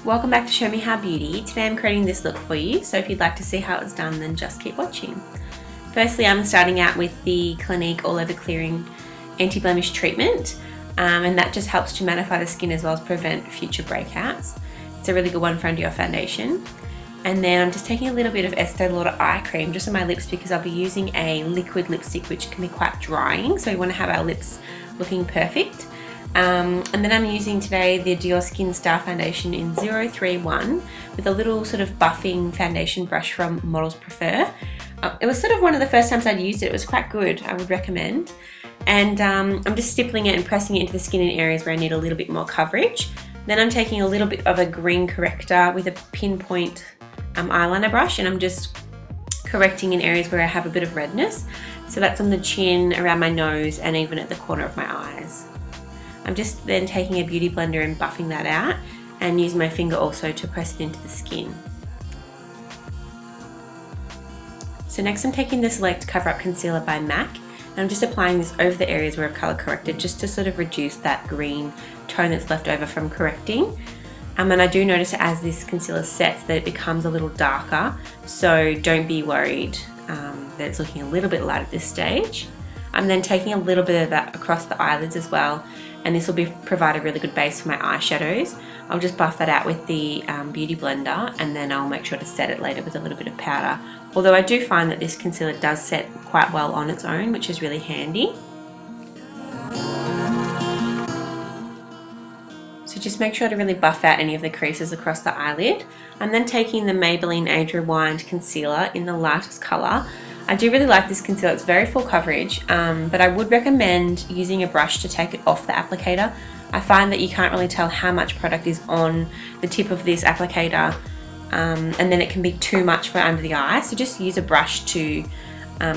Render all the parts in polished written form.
Welcome back to Show Me How Beauty. Today I'm creating this look for you, so if you'd like to see how it's done, then just keep watching. Firstly, I'm starting out with the Clinique All Over Clearing Anti-Blemish Treatment, and that just helps to mattify the skin as well as prevent future breakouts. It's a really good one for under your foundation. And then I'm just taking a little bit of Estee Lauder eye cream just on my lips because I'll be using a liquid lipstick which can be quite drying, so we want to have our lips looking perfect. And then I'm using today the Dior Skin Star Foundation in 031 with a little sort of buffing foundation brush from Models Prefer. It was sort of one of the first times I'd used it. It was quite good, I would recommend. And I'm just stippling it and pressing it into the skin in areas where I need a little bit more coverage. Then I'm taking a little bit of a green corrector with a pinpoint eyeliner brush, and I'm just correcting in areas where I have a bit of redness. So that's on the chin, around my nose, and even at the corner of my eyes. I'm just then taking a beauty blender and buffing that out and use my finger also to press it into the skin. So next I'm taking the Select Cover Up Concealer by MAC, and I'm just applying this over the areas where I've colour corrected just to sort of reduce that green tone that's left over from correcting. And I do notice as this concealer sets that it becomes a little darker, so don't be worried that it's looking a little bit light at this stage. I'm then taking a little bit of that across the eyelids as well, and this will provide a really good base for my eyeshadows. I'll just buff that out with the beauty blender, and then I'll make sure to set it later with a little bit of powder. Although I do find that this concealer does set quite well on its own, which is really handy. So just make sure to really buff out any of the creases across the eyelid. I'm then taking the Maybelline Age Rewind Concealer in the lightest colour. I do really like this concealer, it's very full coverage, but I would recommend using a brush to take it off the applicator. I find that you can't really tell how much product is on the tip of this applicator, and then it can be too much for under the eye, so just use a brush to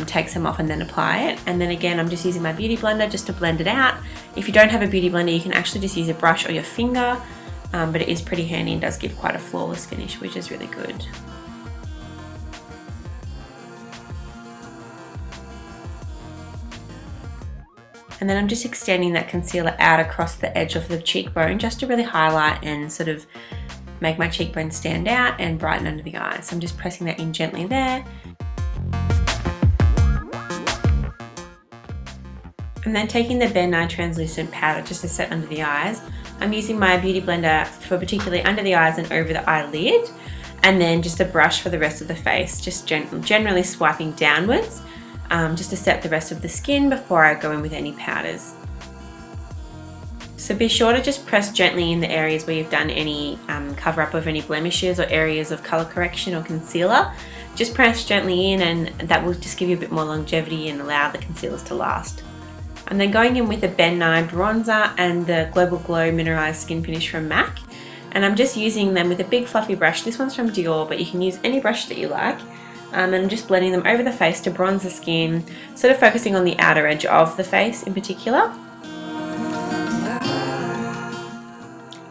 take some off and then apply it. And then again, I'm just using my beauty blender just to blend it out. If you don't have a beauty blender, you can actually just use a brush or your finger, but it is pretty handy and does give quite a flawless finish, which is really good. And then I'm just extending that concealer out across the edge of the cheekbone just to really highlight and sort of make my cheekbone stand out and brighten under the eyes. So I'm just pressing that in gently there. And then taking the Ben Nye translucent powder just to set under the eyes. I'm using my beauty blender for particularly under the eyes and over the eyelid, and then just a brush for the rest of the face, just generally swiping downwards. Just to set the rest of the skin before I go in with any powders. So be sure to just press gently in the areas where you've done any cover up of any blemishes or areas of colour correction or concealer. Just press gently in, and that will just give you a bit more longevity and allow the concealers to last. I'm then going in with the Ben Nye bronzer and the Global Glow Mineralized Skin Finish from MAC, and I'm just using them with a big fluffy brush. This one's from Dior, but you can use any brush that you like. And I'm just blending them over the face to bronze the skin, sort of focusing on the outer edge of the face in particular.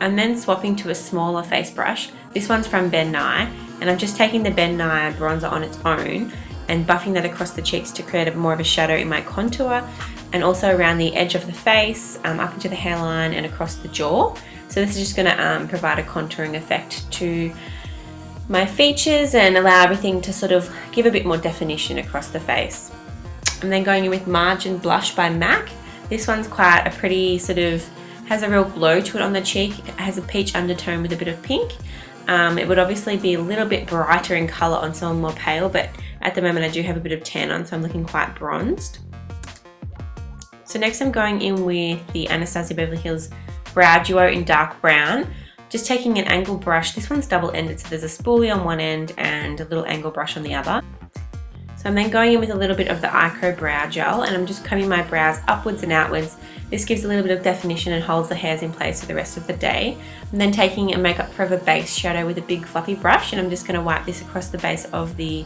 And then swapping to a smaller face brush. This one's from Ben Nye, and I'm just taking the Ben Nye bronzer on its own and buffing that across the cheeks to create more of a shadow in my contour, and also around the edge of the face, up into the hairline and across the jaw. So this is just going to provide a contouring effect to my features and allow everything to sort of give a bit more definition across the face. I'm then going in with Margin Blush by MAC. This one's quite a pretty sort of, has a real glow to it on the cheek. It has a peach undertone with a bit of pink. It would obviously be a little bit brighter in colour on someone more pale, but at the moment I do have a bit of tan on, so I'm looking quite bronzed. So next I'm going in with the Anastasia Beverly Hills Brow Duo in dark brown. Just taking an angle brush. This one's double-ended, so there's a spoolie on one end and a little angle brush on the other. So I'm then going in with a little bit of the Ico Brow Gel, and I'm just combing my brows upwards and outwards. This gives a little bit of definition and holds the hairs in place for the rest of the day. I'm then taking a Makeup Forever base shadow with a big fluffy brush, and I'm just going to wipe this across the base of the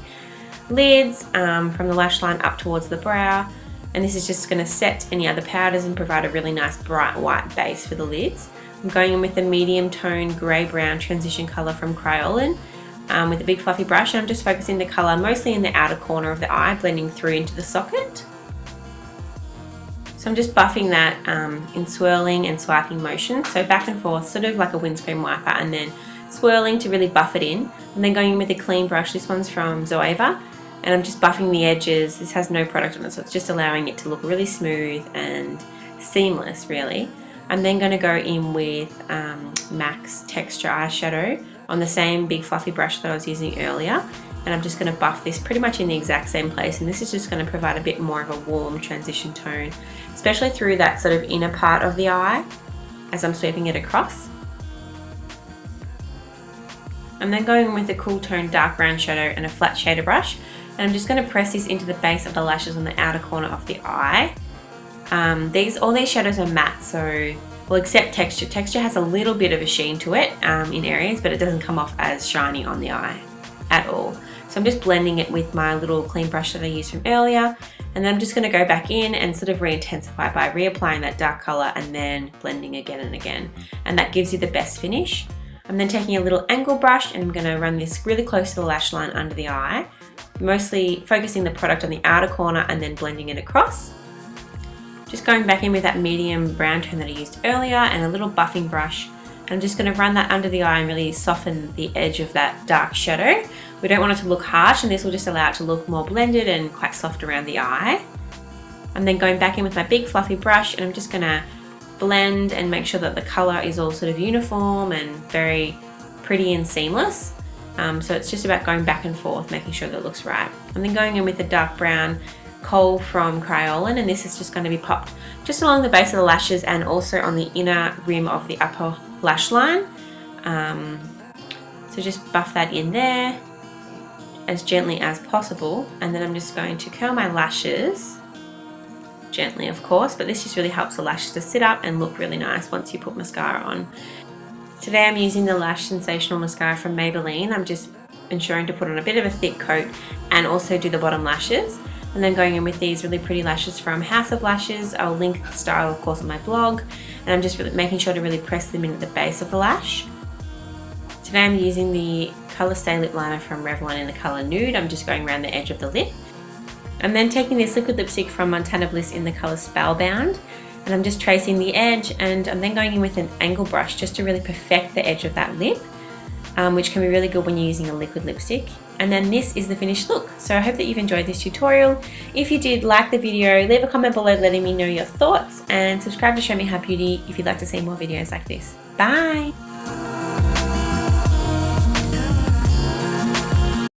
lids, from the lash line up towards the brow. And this is just going to set any other powders and provide a really nice bright white base for the lids. I'm going in with the medium tone grey-brown transition colour from Kryolan with a big fluffy brush, and I'm just focusing the colour mostly in the outer corner of the eye, blending through into the socket. So I'm just buffing that in swirling and swiping motion, so back and forth, sort of like a windscreen wiper, and then swirling to really buff it in, and then going in with a clean brush. This one's from Zoeva, and I'm just buffing the edges. This has no product on it, so it's just allowing it to look really smooth and seamless, really. I'm then going to go in with MAC's Texture Eyeshadow on the same big fluffy brush that I was using earlier, and I'm just going to buff this pretty much in the exact same place, and this is just going to provide a bit more of a warm transition tone, especially through that sort of inner part of the eye as I'm sweeping it across. I'm then going in with a cool tone dark brown shadow and a flat shader brush, and I'm just going to press this into the base of the lashes on the outer corner of the eye. All these shadows are matte, so well, except Texture. Texture has a little bit of a sheen to it in areas, but it doesn't come off as shiny on the eye at all. So I'm just blending it with my little clean brush that I used from earlier, and then I'm just going to go back in and sort of re-intensify by reapplying that dark color and then blending again and again, and that gives you the best finish. I'm then taking a little angle brush and I'm going to run this really close to the lash line under the eye, mostly focusing the product on the outer corner and then blending it across. Just going back in with that medium brown tone that I used earlier and a little buffing brush. I'm just going to run that under the eye and really soften the edge of that dark shadow. We don't want it to look harsh, and this will just allow it to look more blended and quite soft around the eye. I'm then going back in with my big fluffy brush, and I'm just going to blend and make sure that the color is all sort of uniform and very pretty and seamless. So it's just about going back and forth, making sure that it looks right. I'm then going in with the dark brown Kohl from Kryolan, and this is just going to be popped just along the base of the lashes and also on the inner rim of the upper lash line. So just buff that in there as gently as possible, and then I'm just going to curl my lashes gently, of course, but this just really helps the lashes to sit up and look really nice once you put mascara on. Today I'm using the Lash Sensational Mascara from Maybelline. I'm just ensuring to put on a bit of a thick coat and also do the bottom lashes, and then going in with these really pretty lashes from House of Lashes. I'll link the style, of course, on my blog, and I'm just really making sure to really press them in at the base of the lash. Today I'm using the Colour Stay Lip Liner from Revlon in the colour Nude. I'm just going around the edge of the lip. I'm then taking this liquid lipstick from Montana Bliss in the colour Spellbound, and I'm just tracing the edge, and I'm then going in with an angle brush just to really perfect the edge of that lip, which can be really good when you're using a liquid lipstick. And then this is the finished look. So I hope that you've enjoyed this tutorial. If you did, like the video, leave a comment below letting me know your thoughts, and subscribe to Show Me How Beauty if you'd like to see more videos like this. Bye!